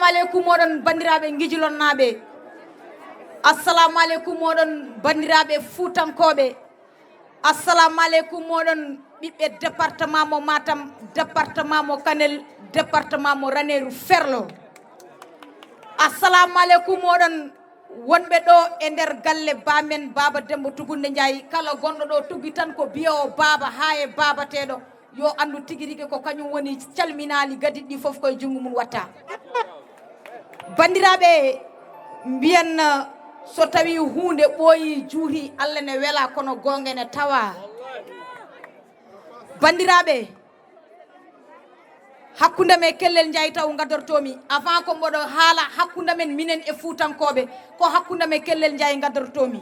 assalamu alaikum modon bandirabe ngijilon nabe assalamu alaikum modon bandirabe fuutankobe assalamu alaikum modon bibbe département mo Matam département mo Kanel département mo Ranérou Ferlo assalamu alaikum modon wonbe do e der galle bamen baba Demba Tugunde Ndiaye kala gondo do tugi tan ko biyo baba haye baba tedo yo andu tigirike ko kanyum woni calminali gadidi fof koy jungu mun watta bandirabe mbiyen so tawi hunde boyi juuri alla ne wela kono gonga ne tawa bandirabe hakkunde me Kellel Ndiaye taw gadortomi avant ko mbodo haala hakkunde men minen e fuutankobe ko hakkunde me Kellel Ndiaye gadortomi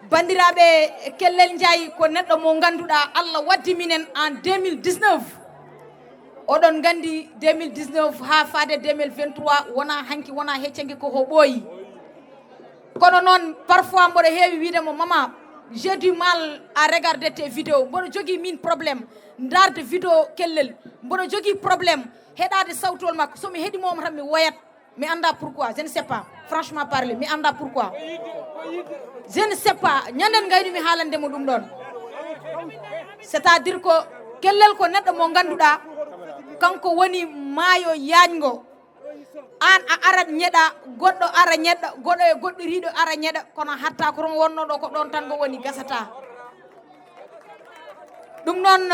bandirabe Kellel Ndiaye ko neddo mo ganduda Allah waddi minen en 2019 odon gandi 2019 ha faade 2023 wona hanki wona heccengi ko ho boyi kono non parfois mbodo heewi wiide mo mama j'ai du mal à regarder tes vidéos mbodo jogi min problème ndarde vidéo Kellel mbodo jogi problème heɗade sawtol makko somi heedi mom tan mi woyat mi anda pourquoi je ne sais pas franchement parler mi anda pourquoi je ne sais pas ñanden gayni mi haalande mo dum don c'est-à-dire ko Kellel ko neddo mo ganduda kanko woni maayo yaajgo an a arat ñeda goddo ara ñeda goddo e goddo riido ara ñeda kono hatta ko ron wonno do ko don tan go woni gasata dum non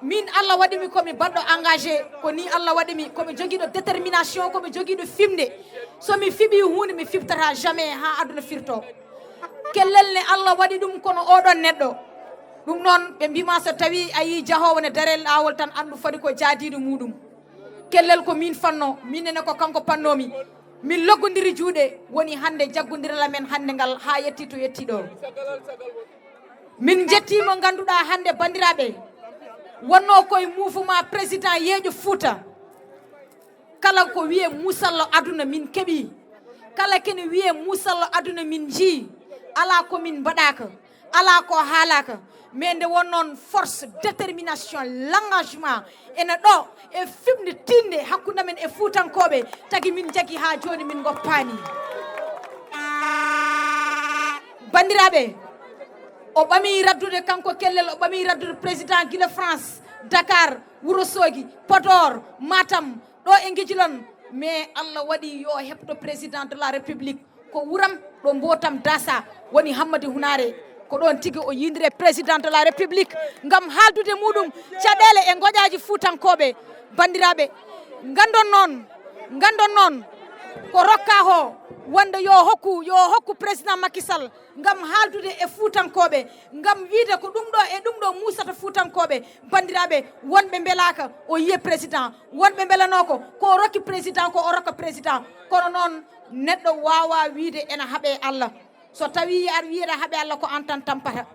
min Allah wadi mi komi baddo engagé ko ni Allah wadi mi komi jogido détermination komi jogido fimde so mi fibi hunde mi fiftata jamais ha aduna firto Kellel ne Allah wadi dum kono odon neddo dum non be bima so tawi ayi jahowo ne darel laawol tan andu fadi ko jaadido mudum Kellel ko min fanno minene ko kanko pannomi min loggodiri juude woni hande jaggondirala men hande ngal ha yetti to yetti do min jettimo ganduda hande bandirabe wonno koy mouvement président yeejo Fuuta kala ko wiye musallo aduna min kebi kala ken wiye musallo aduna min ji ala ko min badaka ala ko halaka mais nde wonnon force détermination l'engagement ena do e fimde tinde hakkunde men e fuutankobe tagi min jagi ha joni min goppani bandirabe o bami raddude kanko Kellel o bami raddude président gila France Dakar Wurosogi Podor Matam do e ngejilon mais Allah wadi yo hebdo président de la république ko wuram do mbotam dasa woni Hammadou Hunare ko don tigi o yindire président de la république ngam haldude mudum cadele e goƴaji fuutankobe bandirabe gandon non ko rokka ho wonde yo hokku président Macky Sall ngam haldude e fuutankobe ngam wiide ko dum do musata fuutankobe bandirabe wonbe belaka o yiye président wonbe belanoko ko rokki président ko o rokka président kono non neddo wawa wiide ena habe Allah so tawi ar wiira habe Allah ko antan tampata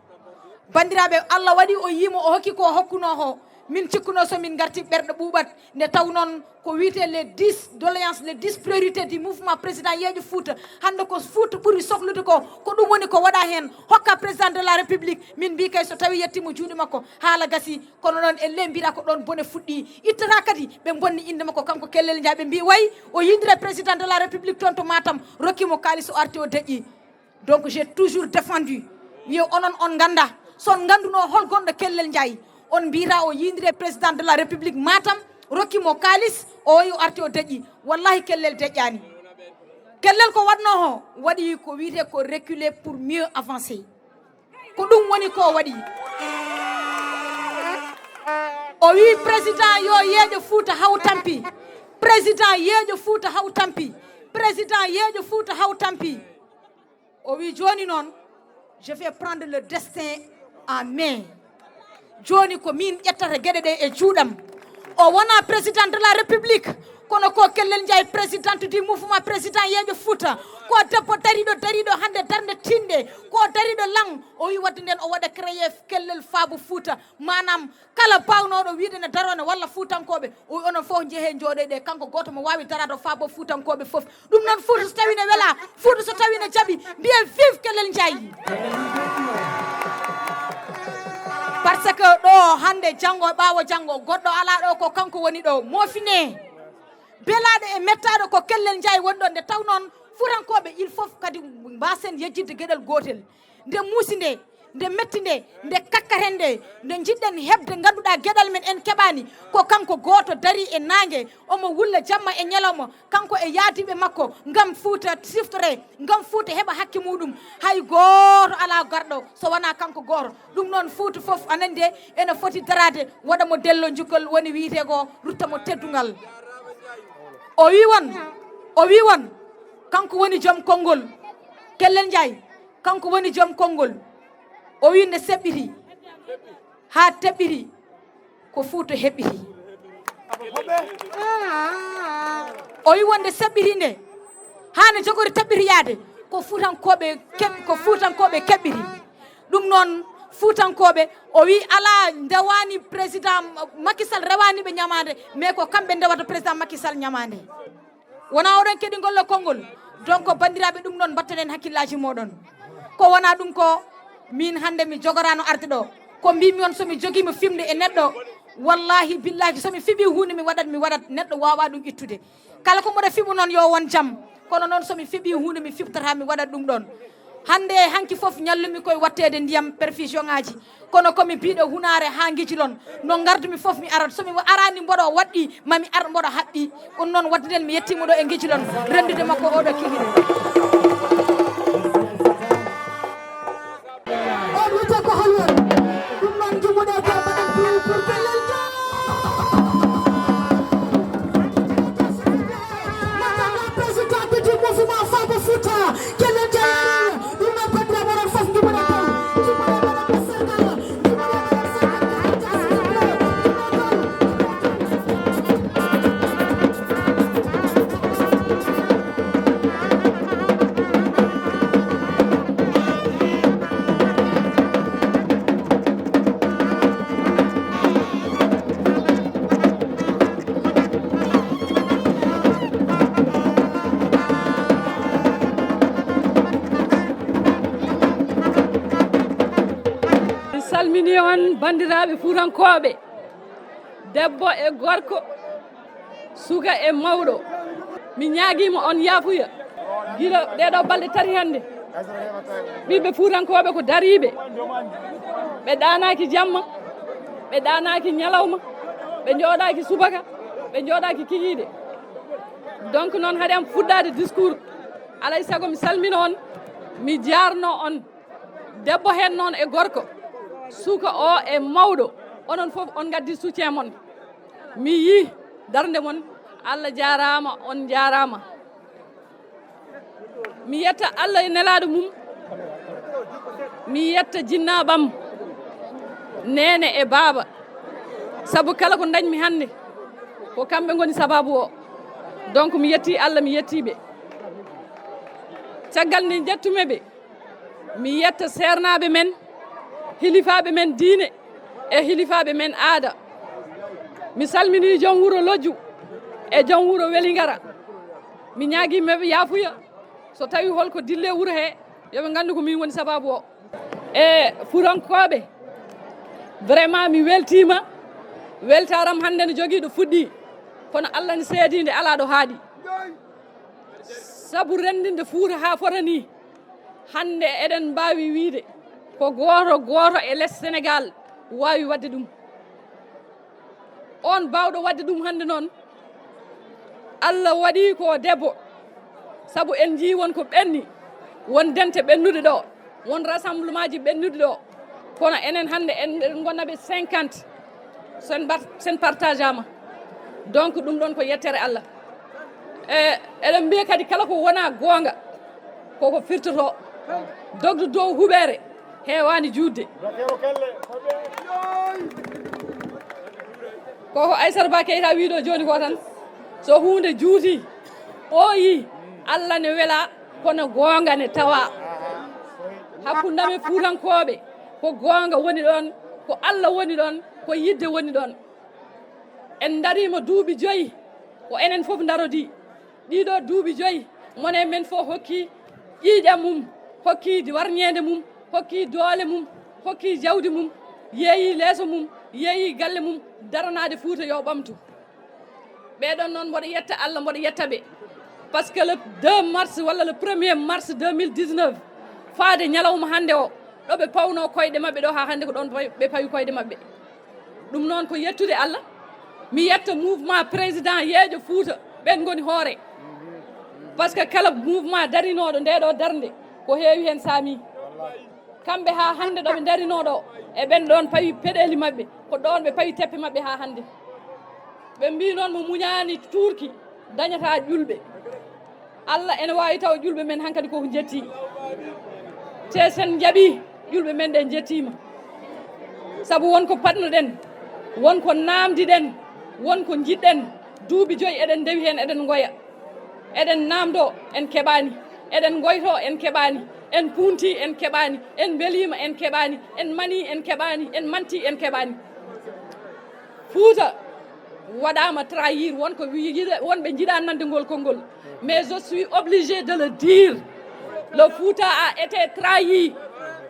bandirabe Allah wadi o yimo o hokki ko hokkuno ho min cikkuno so min garti berde buubat ne taw non ko wiite les 10 doléances les 10 priorités du mouvement président yeejo Fuuta hande ko Fuuta buri sohlude ko dum woni ko wada hen hokka président de la république min bi kay so tawi yettimo juude makko haala gasi kono non e lembira ko don bone fuddi ittata kadi be bonni inde makko kanko Kellel Ndiaye be bi way o yindire président de la république ton to Matam rokkimo kalis o arti o deƴƴi donc j'ai toujours défendu wi onon on ganda son ganduno hol gondo Kellel Ndiaye on bira o yindire président de la république Matam rokkimo kalis o yo arti o deƴƴi wallahi Kellel deƴƴani Kellel ko wadno ho wadi ko wiite ko reculer pour mieux avancer ko dum woni ko wadi o wi président yo yeejo Fuuta haw tampi président yeejo Fuuta haw tampi président yeejo Fuuta haw tampi o wi joni non je vais prendre le destin en main joni ko min ƴettata gueɗe ɗe e juuɗam o wona président de la république kono ko Kellel Ndiaye présidente du mouvement président yeejo Fuuta ko debbo dariɗo hande darde tinde ko dariɗo lang o wi wadde nden o waɗa créé Kellel Faabu Fuuta manam kala bawnoɗo wiide ne darone walla fuutankoɓe o wi onon fof jeehe jooɗoɗe kanko goto mo wawi darade Faabo fuutankoɓe fof ɗum noon Fuuta so tawi ne wela Fuuta so tawi ne jaaɓi mbiyen vive Kellel Ndiaye parce que ɗo hande janggo ɓaawo janggo goɗɗo ala ɗo ko kanko woni ɗo mofine belaɗo e mettaɗo ko Kellel Ndiaye wonɗon nde taw noon fuutankoɓe il faut kadi mbasen yejjidde gueɗel gotel nde muusi nde metti nde kakkaten nde jiɗɗen hebde ganduɗa gueɗal men en keɓani ko kanko goto dari e nangue omo wulla jamma e ñalawma kanko e yaadiɓe makko ngam Fuuta siftore ngam Fuuta heɓa hakke muɗum hay goto ala garɗo so wona kanko goto ɗum noon Fuuta foof anande ene foti darade waɗamo dello jukkol woni wiite ko ruttamo teddugal o wi won kanko woni joom konngol Kellel Ndiaye kanko woni joom konngol o wi nde seɓɓiti ha teɓɓiti ko Fuuta heɓɓiti o wi wonde seɓɓiti nde hane jogori taɓɓitoyade ko fuutankoɓe keɓɓiti ɗum noon fuutankoɓe o wi ala ndewani président Macky Sall rewaniɓe ñamade mais ko kamɓe ndewata président Macky Sall ñamade wona oɗon keeɗi gollo konngol donc bandiraɓe ɗum noon battanen hakkillaji moɗon ko wona ɗum ko min hande mi jogorano arde ɗo ko mbimi on somi joguima fimde e neɗɗo wallahi billahi somi fiɓi hunde mi waɗat neɗɗo wawa ɗum ittude kala ko mboɗo fiɓu noon yo won jaam kono noon somi fiɓi hunde mi fiɓtata mi waɗat ɗum ɗon hande hanki foof ñallumi koye wattede ndiyam perfusion ngaji kono komi biɗo hunare ha guijilon no gardumi foof mi arat somi arani mboɗo waɗɗi mami ar mboɗo haɓɓi ɗum noon waddiden mi yettimo ɗo e guijilon rendude makko oɗo kihiɗe salmini on bandiraɓe fuutankoɓe debbo e gorko suka e mawɗo mi ñaaguima on yaafuya guila ɗeɗo balɗe tati hande ɓiɓɓe fuutankoɓe ko dariɓe ɓe ɗanaki jamma ɓe ɗanaki ñalawma ɓe jooɗaki subaka ɓe jooɗaki kikiɗe donc noon haade am fuɗɗade discours alay saago mi salmina on mi jarno on debbo hen noon e gorko suka o e mawɗo onon fof on gaddi soutien mon mi yi darde mon Allah jarama on jarama mi yetta Allah e nelaɗo mum mi yetta jinnaɓam nene e baaba saabu kala ko dañmi hande ko kamɓe goni sababu o donc mi yetti Allah mi yettiɓe caggal nde jettumeɓe mi yetta sernaɓe men hilifaɓe men diine e hilifaɓe men aada mi salmini joom wuuro lojju e joom wuuro welingara mi ñaaguimeɓe yaafuya so tawi holko dille wuuro he yoɓe gandu ko min woni sababu o e fuutankoɓe vraiment mi weltima weltaram hande ne jogui ɗo fuɗɗi kono Allah ne seedide ala ɗo haaɗi saabu rendinde Fuuta ha fotani hande eɗen mbawi wiide ko goto e less Sénégal wawi wadde ɗum on bawɗo wadde ɗum hande noon Allah waɗi ko debbo saabu en jii won ko ɓenni won dente ɓennude ɗo won rassemblement ji ɓennude ɗo kono enen hande en gonnaɓe 50 sen partage ama donc ɗum ɗon ko yettere Allah eɗen mbiya kadi kala ko wona gonga koko firtoto dogde dow huɓere hewani juutde koko Aissata Ba Keita wiiɗo joni ko tan so hunde juuti ɓooyi Allah ne wela kono gonga ne tawa hakkundame fuutankoɓe ko gonga woni ɗon ko Allah woni ɗon ko yidde woni ɗon en darima duuɓi 5 ko enen fof darodi ɗiɗo duuɓi 5 mone men fof hokki ƴiiƴam mum hokki warñede mum hokki doole mum hokki jawdi mum yeeyi leeso mum yeeyi galle mum daranade Fuuta yo ɓamtu ɓeɗon noon mboɗo yetta Allah mboɗo yetta ɓe par ce que le 2 mars walla le 1er mars 2019 faade ñalawma hannde o ɗo ɓe pawno koyɗe maɓɓe ɗo ha hannde ko ɗon ɓe pawi koyɗe maɓɓe ɗum noon ko yettude Allah mi yetta mouvement président yeejo Fuuta ɓen goni hoore par ce que kala mouvement darinoɗo nde ɗo darde ko heewi hen saami kamɓe ha hannde ɗo ɓe darinoɗo e ɓen ɗon pawi peɗeli maɓɓe ko ɗon ɓe pawi teppe maɓɓe ha hannde ɓe mbi noon mo muñani tuurki dañata ƴulɓe Allah ene wawi taw ƴulɓe men hankkadi koko jetti te sen jaaɓi ƴulɓe men ɗe jettima saabu wonko patnoɗen wonko namdiɗen wonko jiɗɗen duuɓi 5 eɗen dewi hen eɗen goya eɗen namdo en keɓani eɗen goyto en keɓani en punti en keɓani en belima en keɓani en mani en keɓani en manti en keɓani Fuuta waɗama trahir wonɓe jiiɗa nande ngol konngol mais je suis obligé de le dire le Fuuta a été trahi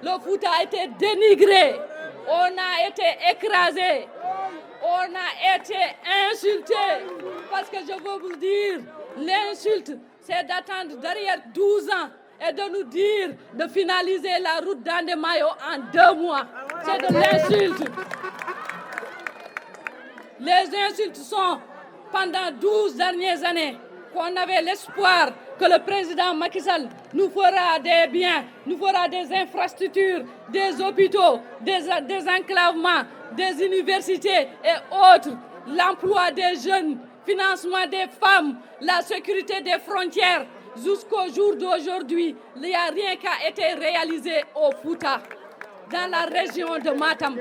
le Fuuta a été dénigré on a été écrasé on a été insulté parce que je veux vous dire l'insulte c'est d'attendre derrière 12 ans et de nous dire de finaliser la route d'Andemayo en 2 mois c'est de l'insulte. Les insultes sont pendant 12 dernières années qu'on avait l'espoir que le président Macky Sall nous fera des biens, nous fera des infrastructures, des hôpitaux, des enclavements, des universités et autres, l'emploi des jeunes, financement des femmes, la sécurité des frontières. Jusqu'au jour d'aujourd'hui, il n'y a rien qui a été réalisé au Fuuta, dans la région de Matam.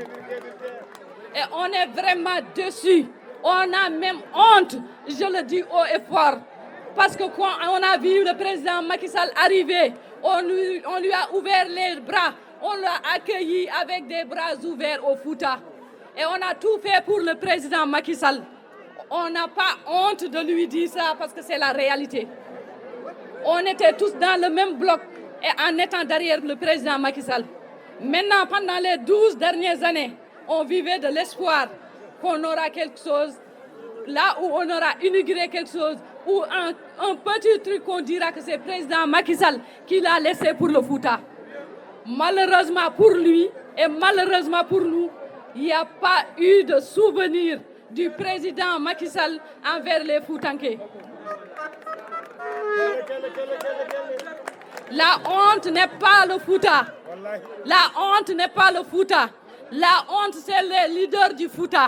Et on est vraiment dessus. On a même honte, je le dis haut et fort. Parce que quand on a vu le président Macky Sall arriver, on lui a ouvert les bras. On l'a accueilli avec des bras ouverts au Fuuta. Et on a tout fait pour le président Macky Sall. On n'a pas honte de lui dire ça parce que c'est la réalité. On était tous dans le même bloc et en étant derrière le président Macky Sall. Maintenant, pendant les 12 dernières années, on vivait de l'espoir qu'on aura quelque chose, là où on aura inauguré quelque chose, ou un petit truc qu'on dira que c'est le président Macky Sall qui l'a laissé pour le Fuuta. Malheureusement pour lui et malheureusement pour nous, il n'y a pas eu de souvenir du président Macky Sall envers les Foutanké. La honte n'est pas le Fuuta. La honte n'est pas le Fuuta. La honte, c'est les leaders du Fuuta.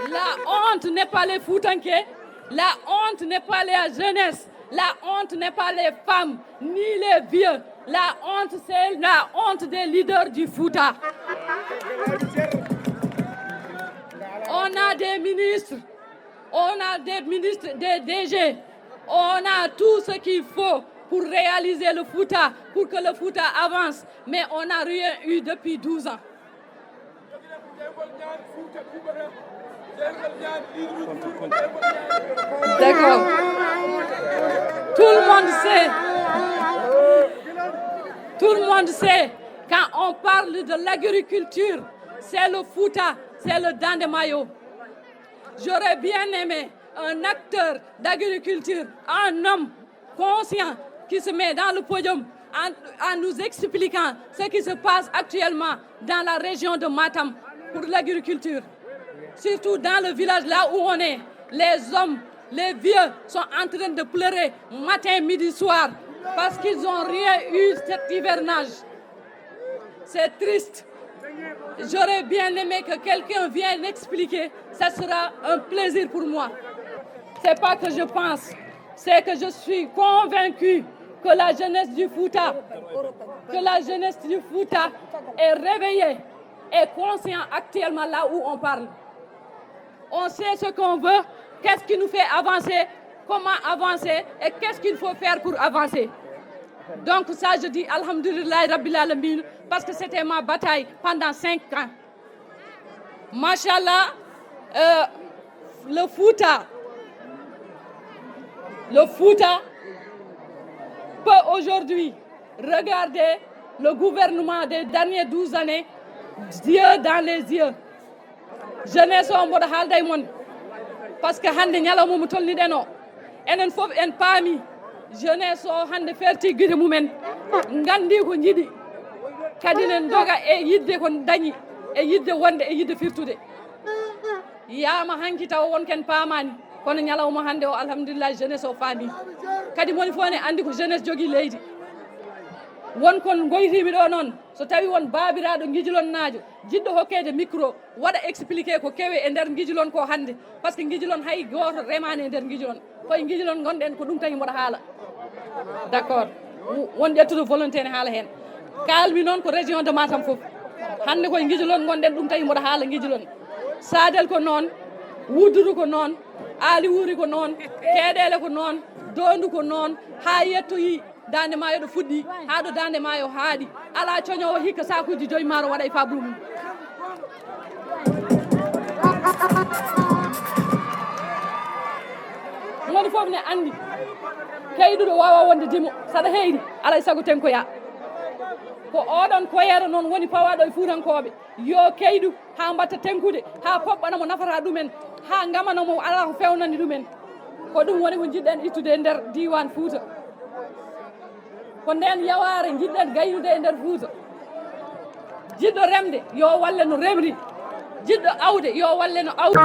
La honte n'est pas les Foutanké. La honte n'est pas la jeunesse. La honte n'est pas les femmes, ni les vieux. La honte, c'est la honte des leaders du Fuuta. On a des ministres, des DG. On a tout ce qu'il faut pour réaliser le Fuuta, pour que le Fuuta avance. Mais on n'a rien eu depuis 12 ans. D'accord. Tout le monde sait, quand on parle de l'agriculture, c'est le Fuuta, c'est le Ndandemayo. J'aurais bien aimé un acteur d'agriculture, un homme conscient qui se met dans le podium en nous expliquant ce qui se passe actuellement dans la région de Matam pour l'agriculture. Surtout dans le village là où on est, les hommes, les vieux sont en train de pleurer matin, midi, soir parce qu'ils n'ont rien eu cet hivernage. C'est triste. J'aurais bien aimé que quelqu'un vienne expliquer. Ça sera un plaisir pour moi. C'est pas que je pense, c'est que je suis convaincue que la jeunesse du Fuuta, est réveillée et consciente actuellement là où on parle. On sait ce qu'on veut, qu'est-ce qui nous fait avancer, comment avancer et qu'est-ce qu'il faut faire pour avancer. Donc ça, je dis Alhamdulillah Rabbil Alamin parce que c'était ma bataille pendant 5 ans. Machallah, le Fuuta peut aujourd'hui regarder le gouvernement des dernières 12 années yeux dans les yeux jeunesse o mboɗo haalda e mon par ce que hannde ñalawma mo tolniɗen o enen fof en paami jeunesse o hannde ferti guite mumen nganndi ko jiɗi kadi nen doga e yidde ko dañi e yidde wonde e yidde firtude yama hanki taw wonken paamani kono ñalawma hannde o alhamdulillah jeunesse o faami kadi moni fof ne anndi ko jeunesse jogii leydi won kon goytimi ɗo noon so tawi won baabiraɗo guijilonnaajo jiɗɗo hokkede micro waɗa expliqué ko kewi e nder guijilon ko hannde par ce que guijilon hay goto remani e nder guijilon koye guijilon gonɗen ko ɗum tagi mboɗo haala d' accord won ƴettude volonté ne haala hen kalmi noon ko région de Matam fof hannde koye guijilon gonɗen ɗum tagi mboɗo haala guijilon Sadel ko noon Wudduru ko noon Ali Wuri ko noon Keeɗele ko noon Dondu ko noon ha yettoyi dande maayo ɗo fuɗɗi ha ɗo dande maayo haaɗi ala coñowo hikka sakuji 5 maaro waɗa e fabru mum woni fof ne andi kayɗuɗo wawa wonde dimo saɗa heyri alay saago tenkoya ko oɗon koyere noon woni pawaɗo e fuutankoɓe yo kayɗu ha mbatta tenkude ha poɓɓanamo nafata ɗumen ha gamanomo ala ko fewnani ɗumen ko ɗum woni ko jiɗɗen ittude e nder diwan Fuuta ko nden yaware jiɗɗen gaynude e nder Fuuta jiɗɗo remde yo walle no remri jiɗɗo awde yo walle no awdi